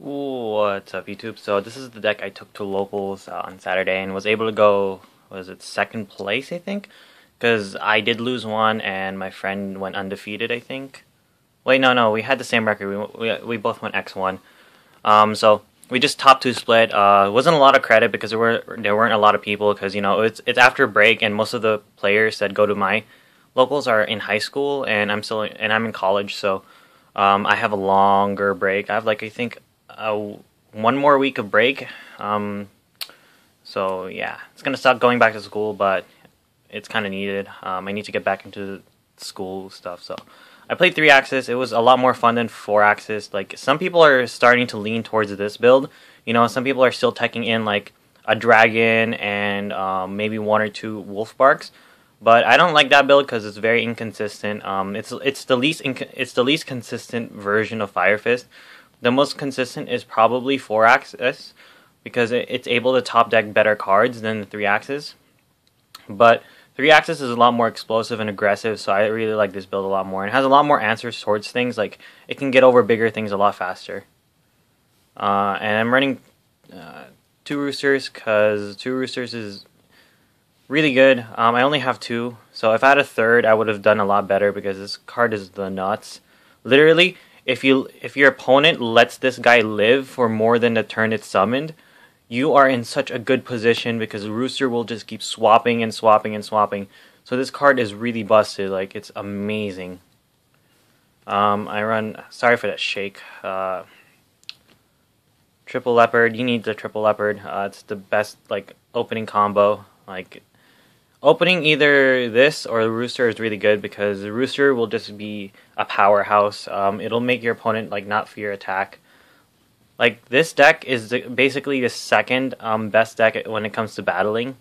What's up, YouTube? So this is the deck I took to locals on Saturday and was able to go, was it second place, I think? Because I did lose one and my friend went undefeated, I think. Wait, no, we had the same record. We both went X1. So we just top two split. Wasn't a lot of credit because there weren't a lot of people because it's after break and most of the players that go to my locals are in high school and I'm in college, so I have a longer break. I have I think one more week of break. So yeah, it's gonna suck going back to school, but it's kind of needed. I need to get back into school stuff. So I played 3-axis. It was a lot more fun than 4-axis. Some people are starting to lean towards this build. Some people are still teching in a dragon and maybe one or two wolf barks. But I don't like that build because it's very inconsistent. It's the least consistent version of Fire Fist. The most consistent is probably 4-axis because it's able to top deck better cards than the 3-axis. But 3-axis is a lot more explosive and aggressive, so I really like this build a lot more. And it has a lot more answers towards things. It can get over bigger things a lot faster. And I'm running 2 roosters because 2 roosters is really good. I only have 2, so if I had a third, I would have done a lot better because this card is the nuts. Literally, if your opponent lets this guy live for more than the turn it's summoned, you are in such a good position because Rooster will just keep swapping and swapping and swapping. So this card is really busted. It's amazing. I run. Sorry for that shake. Triple Leopard. You need the Triple Leopard. It's the best opening combo. Opening either this or the Rooster is really good because the Rooster will just be a powerhouse. It'll make your opponent not fear attack. This deck is basically the second best deck when it comes to battling.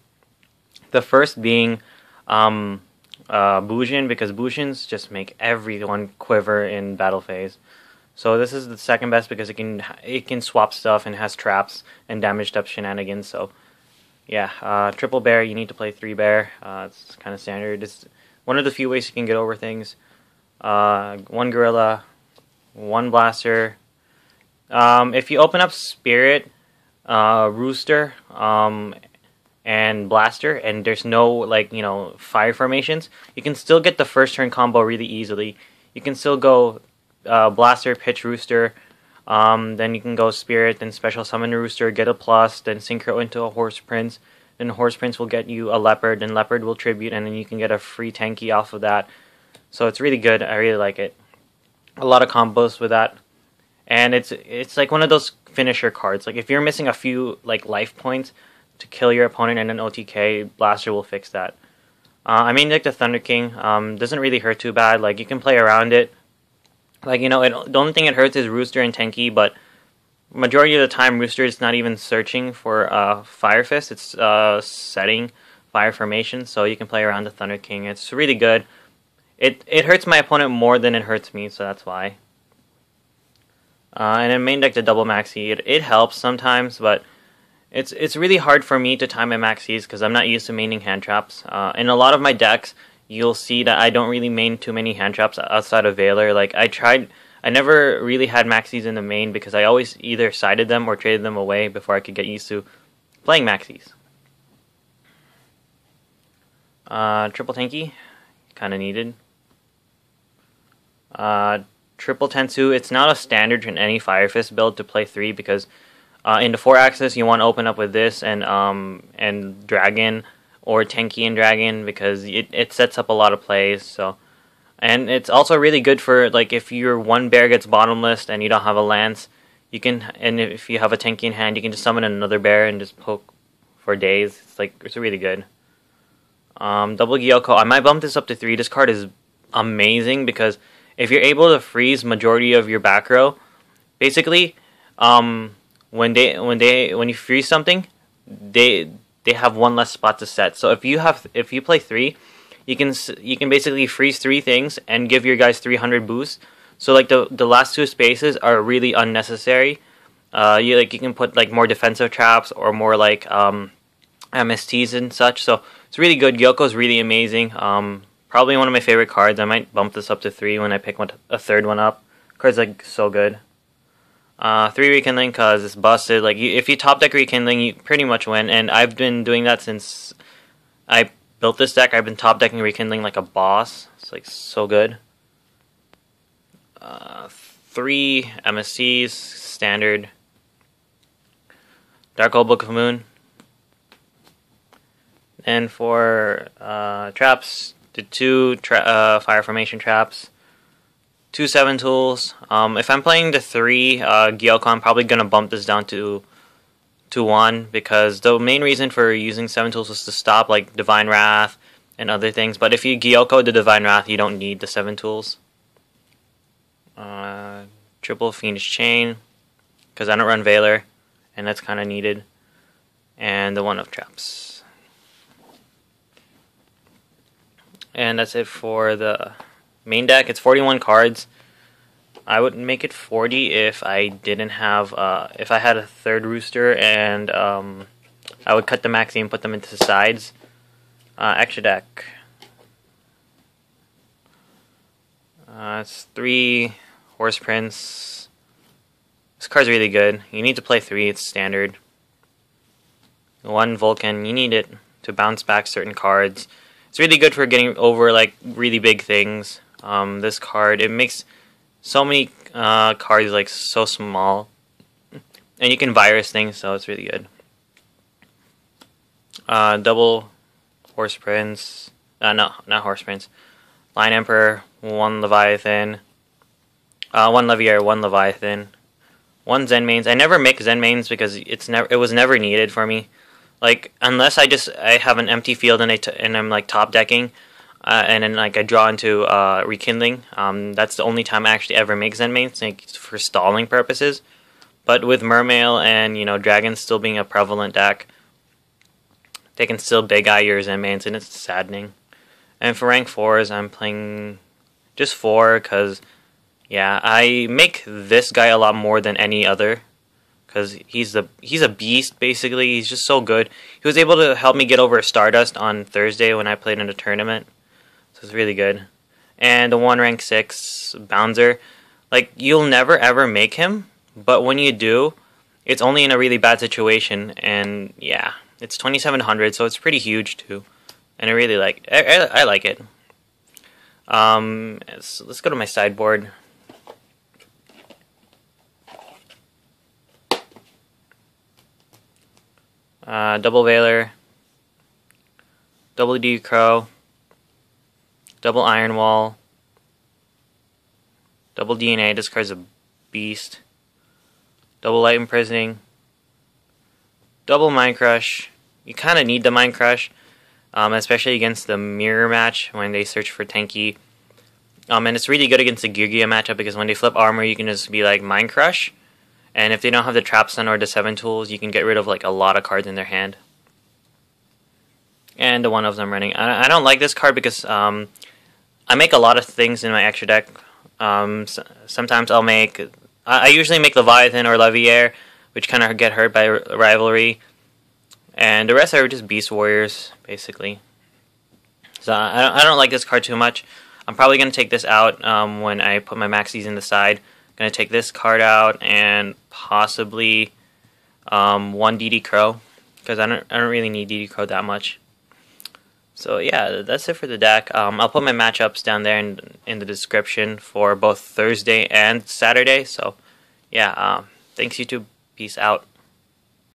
The first being Bujin, because Bujins just make everyone quiver in battle phase. So this is the second best because it can swap stuff and has traps and damaged up shenanigans. So yeah, triple bear, you need to play 3 bear. It's kind of standard. It's one of the few ways you can get over things. 1 gorilla, 1 blaster. If you open up Spirit, Rooster, and Blaster, and there's no fire formations, you can still get the first turn combo really easily. You can still go Blaster, pitch Rooster, then you can go Spirit, then special summon Rooster, get a plus, then synchro into a Horse Prince. Then Horse Prince will get you a Leopard, then Leopard will tribute, and then you can get a free tanky off of that. So it's really good. I really like it. A lot of combos with that. And it's one of those finisher cards. If you're missing a few life points to kill your opponent and an OTK, Blaster will fix that. I mean the Thunder King doesn't really hurt too bad. You can play around it. The only thing it hurts is Rooster and Tenki, but majority of the time Rooster is not even searching for Fire Fist. It's setting fire formation, so you can play around the Thunder King. It's really good. It hurts my opponent more than it hurts me, so that's why. And in main deck, the double maxi, it helps sometimes, but it's really hard for me to time my maxis because I'm not used to maining hand traps. In a lot of my decks, you'll see that I don't really main too many hand traps outside of Valor. I never really had maxis in the main because I always either sided them or traded them away before I could get used to playing maxis. Triple tanky, kind of needed. Triple Tensu, it's not a standard in any Fire Fist build to play 3 because in the 4-axis you want to open up with this and Dragon or Tenki and Dragon because it sets up a lot of plays. So, and it's also really good for if your 1 bear gets bottomless and you don't have a lance, you can, and if you have a Tenki in hand, you can just summon another bear and just poke for days. It's really good. Double Gyoko, I might bump this up to 3. This card is amazing because if you're able to freeze majority of your back row, basically, when you freeze something, they have 1 less spot to set. So if you play 3, you can basically freeze 3 things and give your guys 300 boost. So the last 2 spaces are really unnecessary. You can put more defensive traps or more MSTs and such. So it's really good. Gyoko's really amazing. Probably one of my favorite cards. I might bump this up to 3 when I pick a third one up. Card's so good. 3 rekindling because it's busted. Like if you top deck rekindling, you pretty much win. And I've been doing that since I built this deck. I've been top decking rekindling like a boss. It's like so good. 3 MSCs standard. Dark Old Book of Moon. And for traps, the 2 Fire Formation traps. 2 7 tools. If I'm playing the 3 Gyoko, I'm probably going to bump this down to 1 because the main reason for using 7 tools is to stop like Divine Wrath and other things. But if you Gyoko the Divine Wrath, you don't need the 7 tools. Triple Fiendish Chain because I don't run Veiler and that's kind of needed. And the 1 of traps. And that's it for the main deck. It's 41 cards. I would make it 40 if I didn't have, if I had a 3rd Rooster, and I would cut the maxi and put them into the sides. Extra deck. It's 3 Horse Prince. This card's really good. You need to play 3, it's standard. 1 Vulcan, you need it to bounce back certain cards. It's really good for getting over like really big things. This card, it makes so many cards like so small, and you can virus things, so it's really good. Double Horse Prince, no, not Horse Prince. Lion Emperor, 1 Leviathan, 1 Levier, 1 Leviathan, 1 Zen Mains. I never make Zen Mains because it was never needed for me. Like unless I have an empty field and I'm like top decking. And then like I draw into rekindling. That's the only time I actually ever make Zen Mains, like for stalling purposes. But with Mermail and Dragons still being a prevalent deck, they can still big eye your Zen Mains, and it's saddening. And for rank 4s, I'm playing just 4 because yeah, I make this guy a lot more than any other because he's a beast basically. He's just so good. He was able to help me get over Stardust on Thursday when I played in a tournament. So it's really good. And the 1 rank 6 Bouncer. Like, you'll never ever make him, but when you do, it's only in a really bad situation. And yeah, it's 2700, so it's pretty huge too. And I really like I like it. Let's go to my sideboard. Double Veiler, double D Crow, double Iron Wall, double DNA, this card's a beast, double Light Imprisoning, double Mind Crush. You kind of need the Mind Crush, especially against the Mirror match when they search for tanky. And it's really good against the Geargia matchup because when they flip armor, you can just be like Mind Crush. And if they don't have the Trap Stun or the 7 tools, you can get rid of like a lot of cards in their hand. And the 1 of them running. I don't like this card because I make a lot of things in my extra deck. Sometimes I usually make Leviathan or Levier, which kind of get hurt by Rivalry. And the rest are just Beast Warriors, basically. So I don't like this card too much. I'm probably going to take this out when I put my maxis in the side. Going to take this card out and possibly 1 DD Crow, because I don't really need DD Crow that much. So yeah, that's it for the deck. I'll put my matchups down there in the description for both Thursday and Saturday. So yeah, thanks YouTube. Peace out.